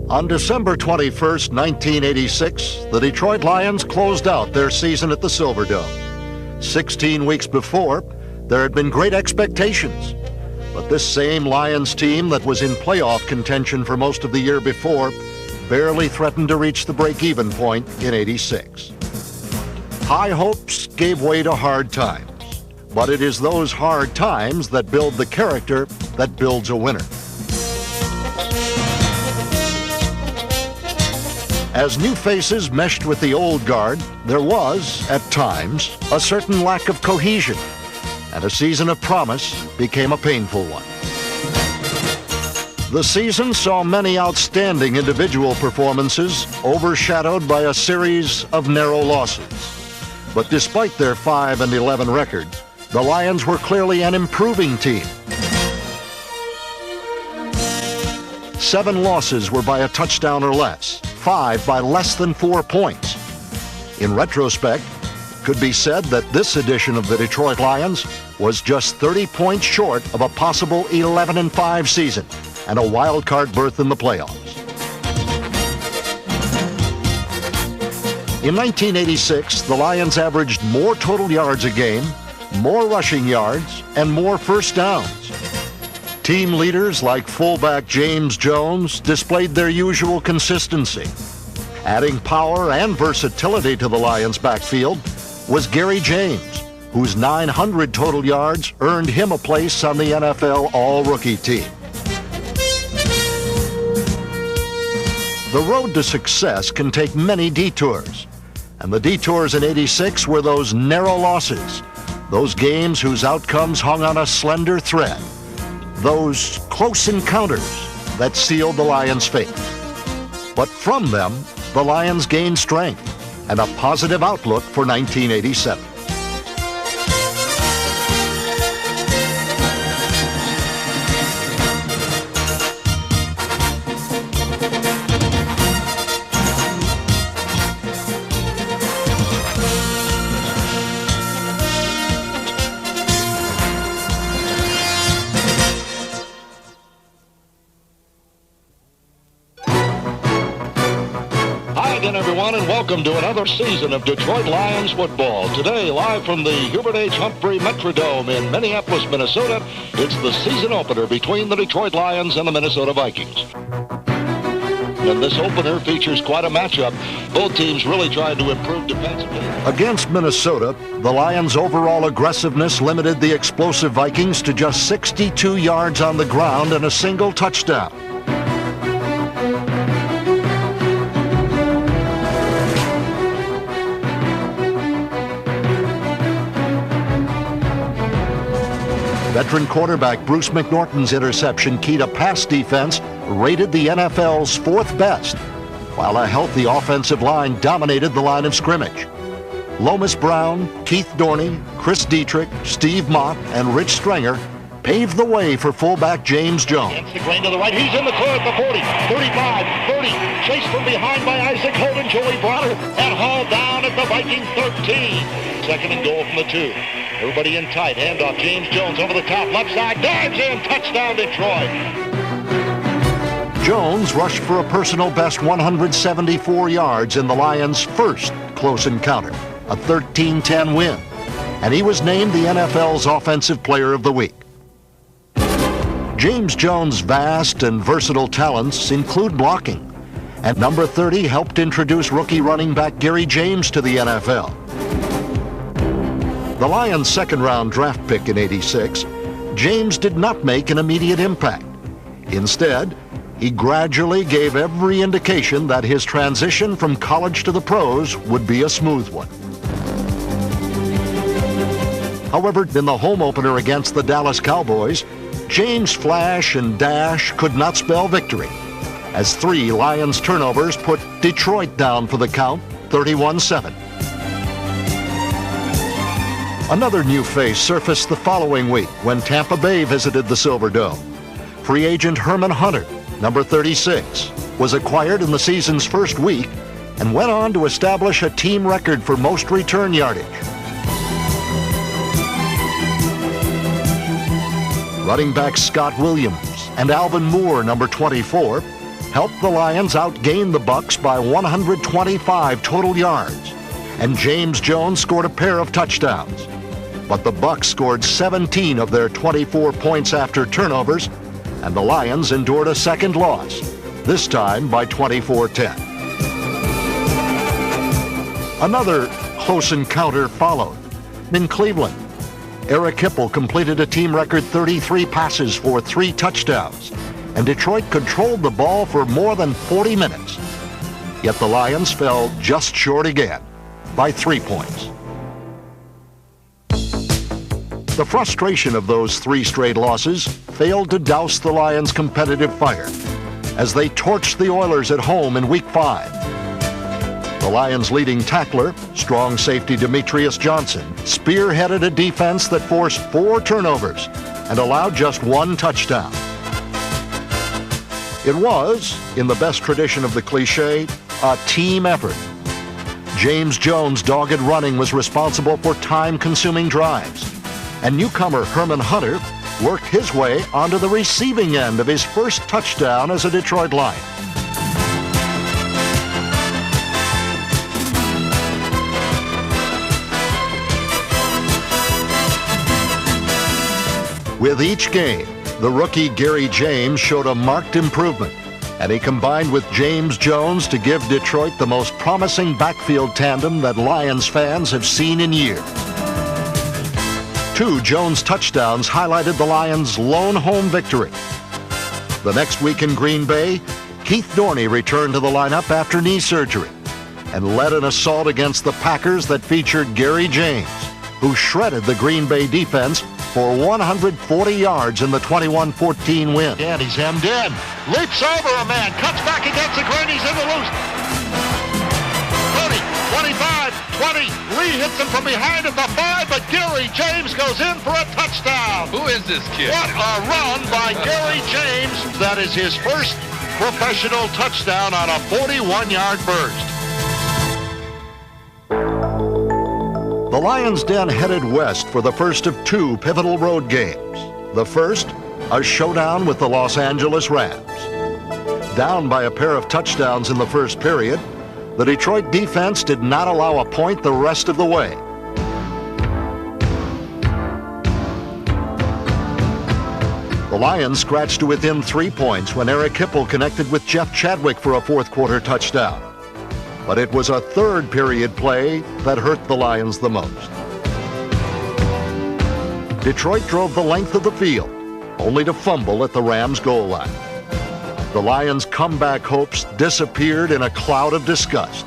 On December 21st, 1986, the Detroit Lions closed out their season at the Silverdome. 16 weeks before, there had been great expectations. But this same Lions team that was in playoff contention for most of the year before barely threatened to reach the break-even point in '86. High hopes gave way to hard times, but it is those hard times that build the character that builds a winner. As new faces meshed with the old guard, there was, at times, a certain lack of cohesion, and a season of promise became a painful one. The season saw many outstanding individual performances overshadowed by a series of narrow losses. But despite their 5-11 record, the Lions were clearly an improving team. 7 losses were by a touchdown or less, 5 by less than 4 points. In retrospect, it could be said that this edition of the Detroit Lions was just 30 points short of a possible 11-5 season and a wild card berth in the playoffs. In 1986, the Lions averaged more total yards a game, more rushing yards, and more first downs. Team leaders like fullback James Jones displayed their usual consistency. Adding power and versatility to the Lions' backfield was Gary James, whose 900 total yards earned him a place on the NFL All-Rookie team. The road to success can take many detours, and the detours in '86 were those narrow losses, those games whose outcomes hung on a slender thread, those close encounters that sealed the Lions' fate. But from them, the Lions gained strength and a positive outlook for 1987. Everyone, and welcome to another season of Detroit Lions football. Today, live from the Hubert H. Humphrey Metrodome in Minneapolis, Minnesota, it's the season opener between the Detroit Lions and the Minnesota Vikings. And this opener features quite a matchup. Both teams really trying to improve defensively. Against Minnesota, the Lions' overall aggressiveness limited the explosive Vikings to just 62 yards on the ground and a single touchdown. Veteran quarterback Bruce McNorton's interception key to pass defense rated the NFL's 4th best, while a healthy offensive line dominated the line of scrimmage. Lomas Brown, Keith Dorney, Chris Dietrich, Steve Mott, and Rich Strenger paved the way for fullback James Jones. Against the grain to the right, he's in the clear at the 40, 35, 30, chased from behind by Isaac Holden, Joey Browner, and hauled down at the Viking 13. Second and goal from the 2. Everybody in tight, handoff, James Jones over the top, left side, dives in, touchdown Detroit. Jones rushed for a personal best 174 yards in the Lions' first close encounter, a 13-10 win, and he was named the NFL's Offensive Player of the Week. James Jones' vast and versatile talents include blocking, and number 30 helped introduce rookie running back Gary James to the NFL. The Lions' second-round draft pick in '86, James did not make an immediate impact. Instead, he gradually gave every indication that his transition from college to the pros would be a smooth one. However, in the home opener against the Dallas Cowboys, James' flash and dash could not spell victory, as 3 Lions turnovers put Detroit down for the count, 31-7. Another new face surfaced the following week when Tampa Bay visited the Silverdome. Free agent Herman Hunter, number 36, was acquired in the season's first week and went on to establish a team record for most return yardage. Running back Scott Williams, and Alvin Moore, number 24, helped the Lions outgain the Bucs by 125 total yards, and James Jones scored a pair of touchdowns. But the Bucs scored 17 of their 24 points after turnovers, and the Lions endured a second loss, this time by 24-10. Another close encounter followed. In Cleveland, Eric Hipple completed a team record 33 passes for 3 touchdowns, and Detroit controlled the ball for more than 40 minutes. Yet the Lions fell just short again by 3 points. The frustration of those 3 straight losses failed to douse the Lions' competitive fire as they torched the Oilers at home in Week 5. The Lions' leading tackler, strong safety Demetrius Johnson, spearheaded a defense that forced 4 turnovers and allowed just 1 touchdown. It was, in the best tradition of the cliche, a team effort. James Jones' dogged running was responsible for time-consuming drives, and newcomer Herman Hunter worked his way onto the receiving end of his first touchdown as a Detroit Lion. With each game, the rookie Gary James showed a marked improvement, and he combined with James Jones to give Detroit the most promising backfield tandem that Lions fans have seen in years. 2 Jones touchdowns highlighted the Lions' lone home victory. The next week in Green Bay, Keith Dorney returned to the lineup after knee surgery and led an assault against the Packers that featured Gary James, who shredded the Green Bay defense for 140 yards in the 21-14 win. And he's hemmed in. Leaps over a man. Cuts back against the grain. He's in the loose. 30, 25, 20. Lee hits him from behind at the 5, but Gary James goes in for a touchdown. Who is this kid? What a run by Gary James. That is his first professional touchdown on a 41-yard burst. The Lions' Den headed west for the first of 2 pivotal road games. The first, a showdown with the Los Angeles Rams. Down by a pair of touchdowns in the first period, the Detroit defense did not allow a point the rest of the way. The Lions scratched to within 3 points when Eric Hipple connected with Jeff Chadwick for a fourth-quarter touchdown. But it was a third-period play that hurt the Lions the most. Detroit drove the length of the field, only to fumble at the Rams' goal line. The Lions' comeback hopes disappeared in a cloud of disgust.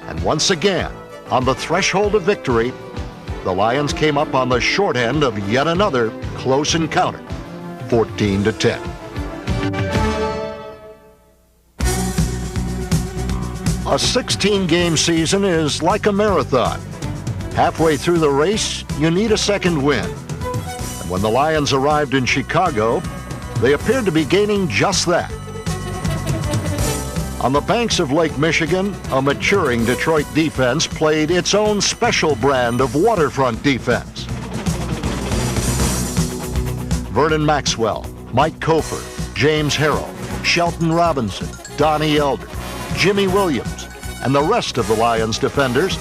And once again, on the threshold of victory, the Lions came up on the short end of yet another close encounter, 14-10. A 16-game season is like a marathon. Halfway through the race, you need a second win. And when the Lions arrived in Chicago, they appeared to be gaining just that. On the banks of Lake Michigan, a maturing Detroit defense played its own special brand of waterfront defense. Vernon Maxwell, Mike Cofer, James Harrell, Shelton Robinson, Donnie Elder, Jimmy Williams, and the rest of the Lions defenders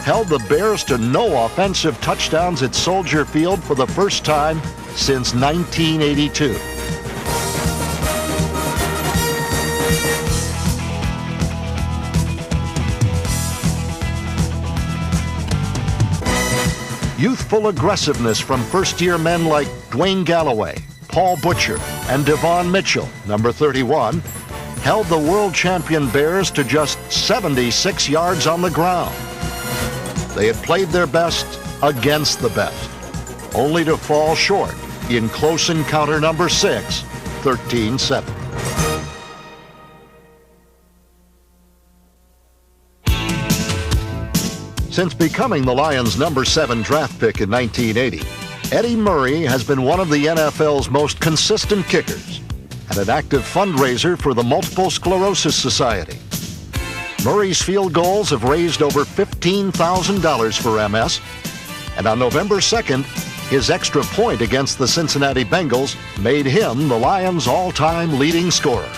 held the Bears to no offensive touchdowns at Soldier Field for the first time since 1982. Youthful aggressiveness from first-year men like Dwayne Galloway, Paul Butcher, and Devon Mitchell, number 31, held the world champion Bears to just 76 yards on the ground. They had played their best against the best, only to fall short in close encounter number 6, 13-7. Since becoming the Lions' number 7 draft pick in 1980, Eddie Murray has been one of the NFL's most consistent kickers and an active fundraiser for the Multiple Sclerosis Society. Murray's field goals have raised over $15,000 for MS, and on November 2nd, His extra point against the Cincinnati Bengals made him the Lions' all-time leading scorer.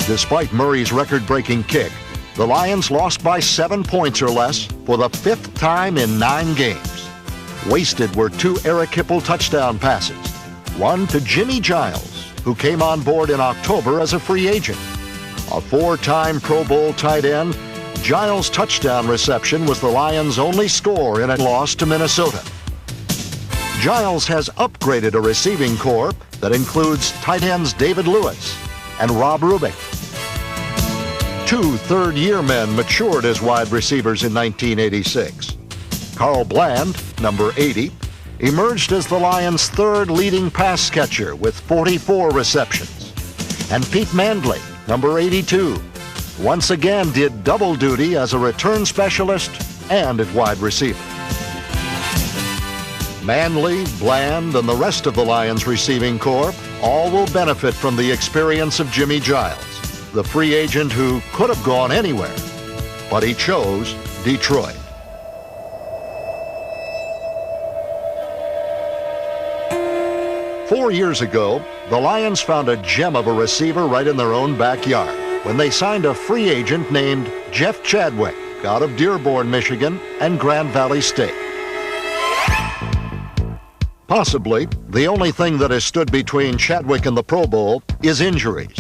Despite Murray's record-breaking kick, the Lions lost by 7 points or less for the 5th time in 9 games. Wasted were 2 Eric Hipple touchdown passes, one to Jimmy Giles, who came on board in October as a free agent. A 4-time Pro Bowl tight end, Giles' touchdown reception was the Lions' only score in a loss to Minnesota. Giles has upgraded a receiving corps that includes tight ends David Lewis and Rob Rubik. 2 third-year men matured as wide receivers in 1986. Carl Bland, number 80, emerged as the Lions' 3rd leading pass catcher with 44 receptions. And Pete Mandley, number 82, once again did double duty as a return specialist and at wide receiver. Mandley, Bland, and the rest of the Lions receiving corps all will benefit from the experience of Jimmy Giles, the free agent who could have gone anywhere, but he chose Detroit. Four years ago, the Lions found a gem of a receiver right in their own backyard when they signed a free agent named Jeff Chadwick out of Dearborn, Michigan and Grand Valley State. Possibly, the only thing that has stood between Chadwick and the Pro Bowl is injuries.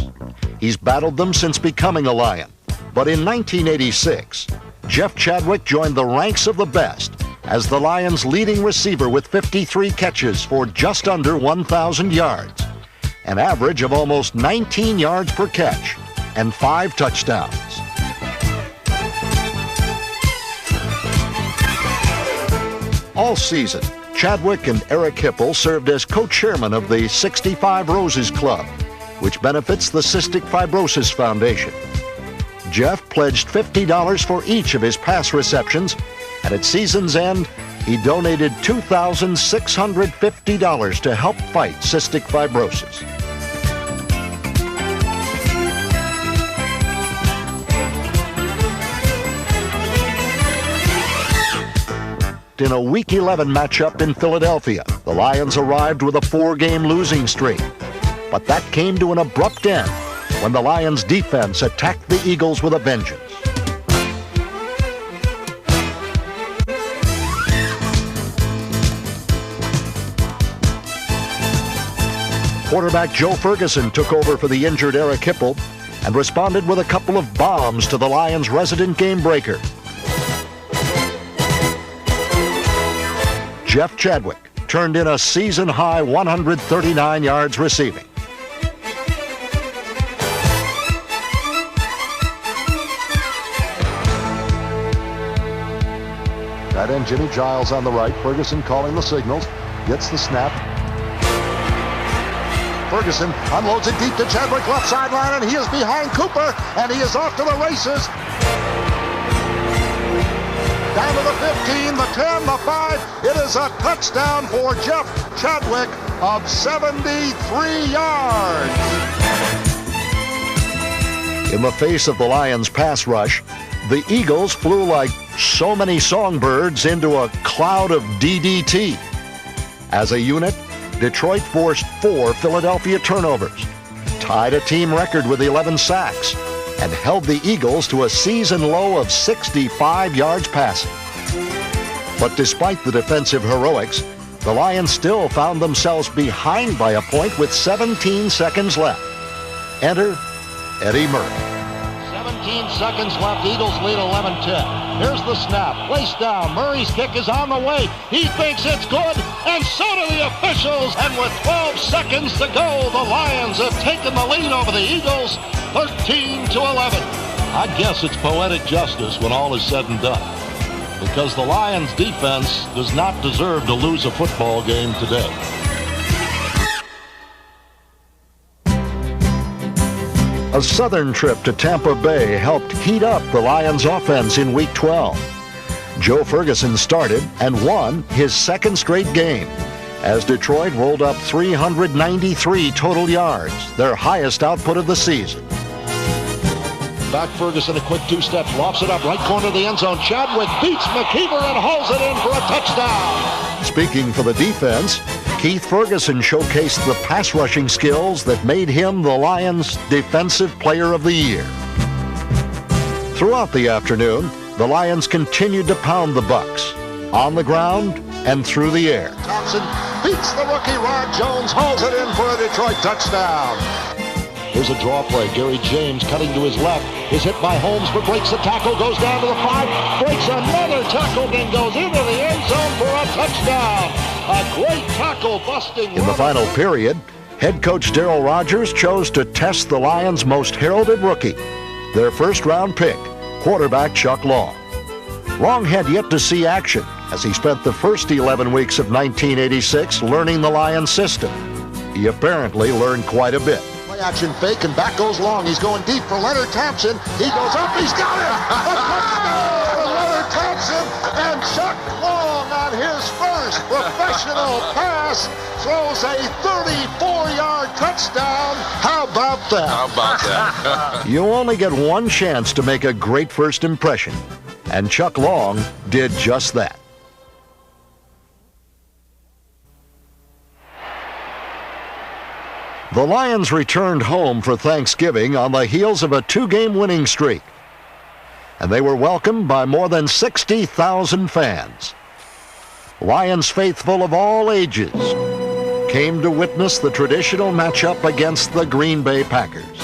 He's battled them since becoming a Lion. But in 1986, Jeff Chadwick joined the ranks of the best as the Lions' leading receiver with 53 catches for just under 1,000 yards, an average of almost 19 yards per catch, and 5 touchdowns. All season, Chadwick and Eric Hipple served as co-chairman of the 65 Roses Club, which benefits the Cystic Fibrosis Foundation. Jeff pledged $50 for each of his pass receptions, and at season's end, he donated $2,650 to help fight cystic fibrosis. In a Week 11 matchup in Philadelphia, the Lions arrived with a 4-game losing streak. But that came to an abrupt end when the Lions' defense attacked the Eagles with a vengeance. Quarterback Joe Ferguson took over for the injured Eric Hipple and responded with a couple of bombs to the Lions' resident game breaker. Jeff Chadwick turned in a season-high 139 yards receiving. Tight end Jimmy Giles on the right. Ferguson calling the signals. Gets the snap. Ferguson unloads it deep to Chadwick, left sideline, and he is behind Cooper, and he is off to the races. Down to the 15, the 10, the 5. It is a touchdown for Jeff Chadwick of 73 yards. In the face of the Lions' pass rush, the Eagles flew like so many songbirds into a cloud of DDT. As a unit, Detroit forced 4 Philadelphia turnovers, tied a team record with 11 sacks, and held the Eagles to a season low of 65 yards passing. But despite the defensive heroics, the Lions still found themselves behind by a point with 17 seconds left. Enter Eddie Murray. 17 seconds left. Eagles lead 11-10. Here's the snap. Placed down. Murray's kick is on the way. He thinks it's good, and so do the officials. And with 12 seconds to go, the Lions have taken the lead over the Eagles, 13-11. I guess it's poetic justice when all is said and done, because the Lions' defense does not deserve to lose a football game today. A southern trip to Tampa Bay helped heat up the Lions' offense in Week 12. Joe Ferguson started and won his 2nd straight game as Detroit rolled up 393 total yards, their highest output of the season. Back Ferguson, a quick 2-step, lofts it up right corner of the end zone. Chadwick beats McKeever and hauls it in for a touchdown. Speaking for the defense, Keith Ferguson showcased the pass rushing skills that made him the Lions' Defensive Player of the Year. Throughout the afternoon, the Lions continued to pound the Bucs, on the ground and through the air. Thompson beats the rookie. Rod Jones hauls it in for a Detroit touchdown. Here's a draw play. Gary James cutting to his left is hit by Holmes, but breaks the tackle, goes down to the 5, breaks another tackle, then goes into the end zone for a touchdown. A great tackle busting. In the final period, head coach Darryl Rogers chose to test the Lions' most heralded rookie, their first-round pick, quarterback Chuck Long. Long had yet to see action as he spent the first 11 weeks of 1986 learning the Lions system. He apparently learned quite a bit. Play action fake, and back goes Long. He's going deep for Leonard Thompson. He goes up, he's got it! A touchdown to Leonard Thompson, and Chuck Long on his first professional pass throws a 34-yard touchdown. How about that? How about that? You only get one chance to make a great first impression, and Chuck Long did just that. The Lions returned home for Thanksgiving on the heels of a 2-game winning streak, and they were welcomed by more than 60,000 fans. Lions faithful of all ages came to witness the traditional matchup against the Green Bay Packers.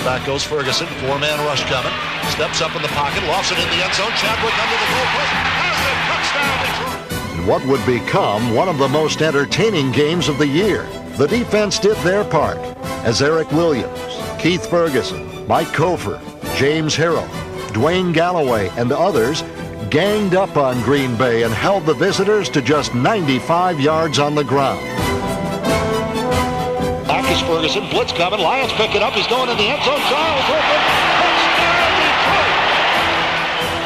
Back goes Ferguson, 4-man rush coming, steps up in the pocket, lofts it in the end zone, Chadwick under the goalpost, has the touchdown Detroit. In what would become one of the most entertaining games of the year, the defense did their part as Eric Williams, Keith Ferguson, Mike Kofer, James Harrell, Dwayne Galloway, and others ganged up on Green Bay and held the visitors to just 95 yards on the ground. Back is Ferguson, blitz coming, Lions pick it up, he's going in the end zone, Giles open, touchdown Detroit!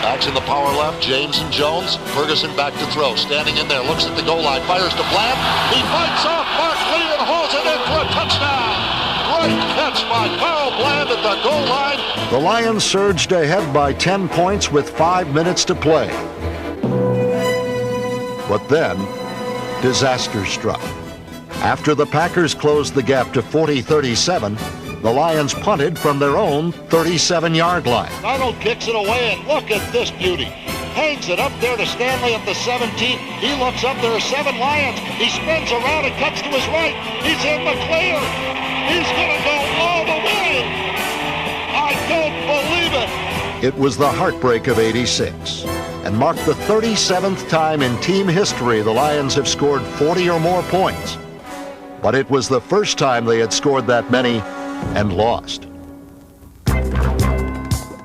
Backs in the power left, James and Jones, Ferguson back to throw, standing in there, looks at the goal line, fires to Bland, he fights off Mark Lee and hauls it in for a touchdown! Great catch by Carl Bland at the goal line. The Lions surged ahead by 10 points with 5 minutes to play. But then, disaster struck. After the Packers closed the gap to 40-37, the Lions punted from their own 37-yard line. Arnold kicks it away, and look at this beauty. Hangs it up there to Stanley at the 17. He looks up, there are 7 Lions. He spins around and cuts to his right. He's in the clear. He's going to go all the way. I don't believe it. It was the heartbreak of '86 and marked the 37th time in team history the Lions have scored 40 or more points. But it was the first time they had scored that many and lost.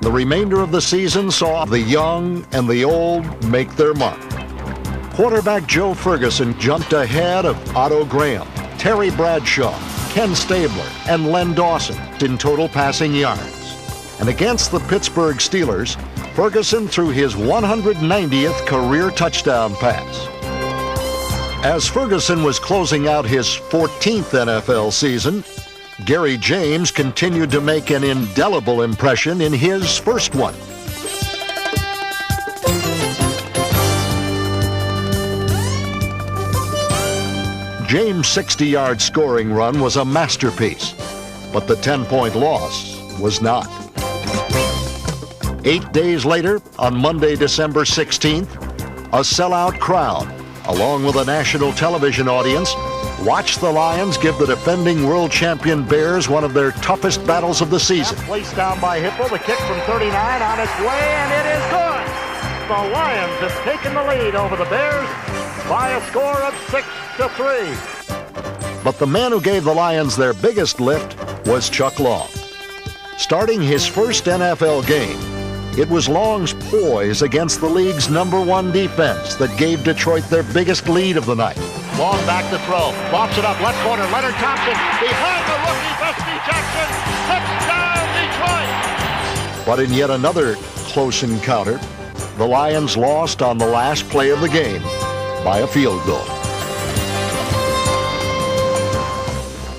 The remainder of the season saw the young and the old make their mark. Quarterback Joe Ferguson jumped ahead of Otto Graham, Terry Bradshaw, Ken Stabler, and Len Dawson in total passing yards. And against the Pittsburgh Steelers, Ferguson threw his 190th career touchdown pass. As Ferguson was closing out his 14th NFL season, Gary James continued to make an indelible impression in his first one. James' 60-yard scoring run was a masterpiece, but the 10-point loss was not. 8 days later, on Monday, December 16th, a sellout crowd, along with a national television audience, watched the Lions give the defending world champion Bears one of their toughest battles of the season. Placed down by Hipple, the kick from 39 on its way, and it is good. The Lions have taken the lead over the Bears by a score of 6-3. But the man who gave the Lions their biggest lift was Chuck Long. Starting his first NFL game, it was Long's poise against the league's #1 defense that gave Detroit their biggest lead of the night. Long back to throw, lofts it up, left corner, Leonard Thompson, behind the rookie, Dusty Jackson, touchdown Detroit! But in yet another close encounter, the Lions lost on the last play of the game by a field goal.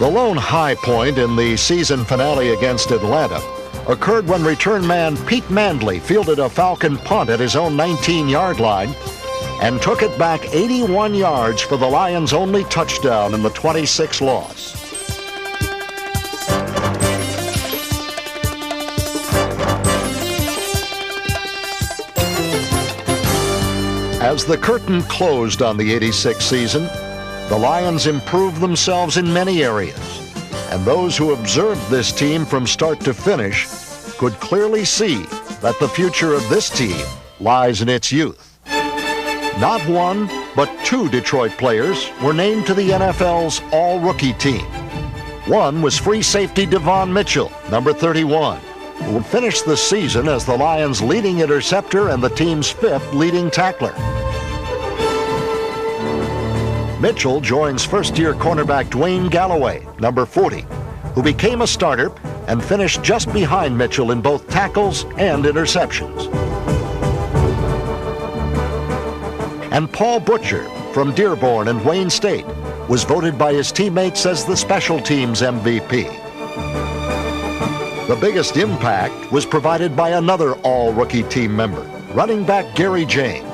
The lone high point in the season finale against Atlanta occurred when return man Pete Mandley fielded a Falcon punt at his own 19-yard line and took it back 81 yards for the Lions' only touchdown in the 26 loss. As the curtain closed on the '86 season, the Lions improved themselves in many areas, and those who observed this team from start to finish could clearly see that the future of this team lies in its youth. Not one, but two Detroit players were named to the NFL's All-Rookie team. One was free safety Devon Mitchell, number 31, who would finish the season as the Lions' leading interceptor and the team's 5th leading tackler. Mitchell joins first-year cornerback Dwayne Galloway, number 40, who became a starter and finished just behind Mitchell in both tackles and interceptions. And Paul Butcher from Dearborn and Wayne State was voted by his teammates as the special teams MVP. The biggest impact was provided by another all-rookie team member, running back Gary James.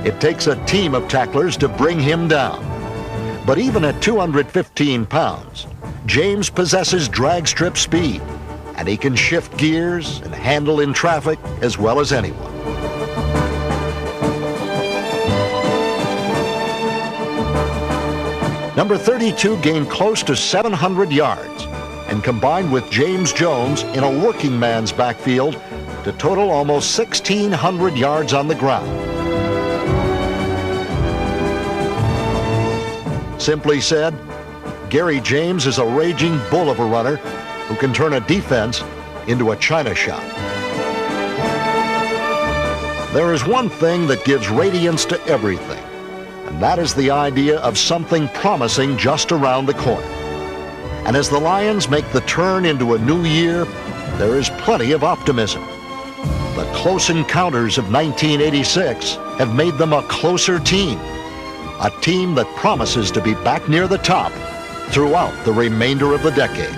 It takes a team of tacklers to bring him down. But even at 215 pounds, James possesses drag strip speed, and he can shift gears and handle in traffic as well as anyone. Number 32 gained close to 700 yards and combined with James Jones in a working man's backfield to total almost 1,600 yards on the ground. Simply said, Gary James is a raging bull of a runner who can turn a defense into a china shop. There is one thing that gives radiance to everything, and that is the idea of something promising just around the corner. And as the Lions make the turn into a new year, there is plenty of optimism. The close encounters of 1986 have made them a closer team, a team that promises to be back near the top throughout the remainder of the decade.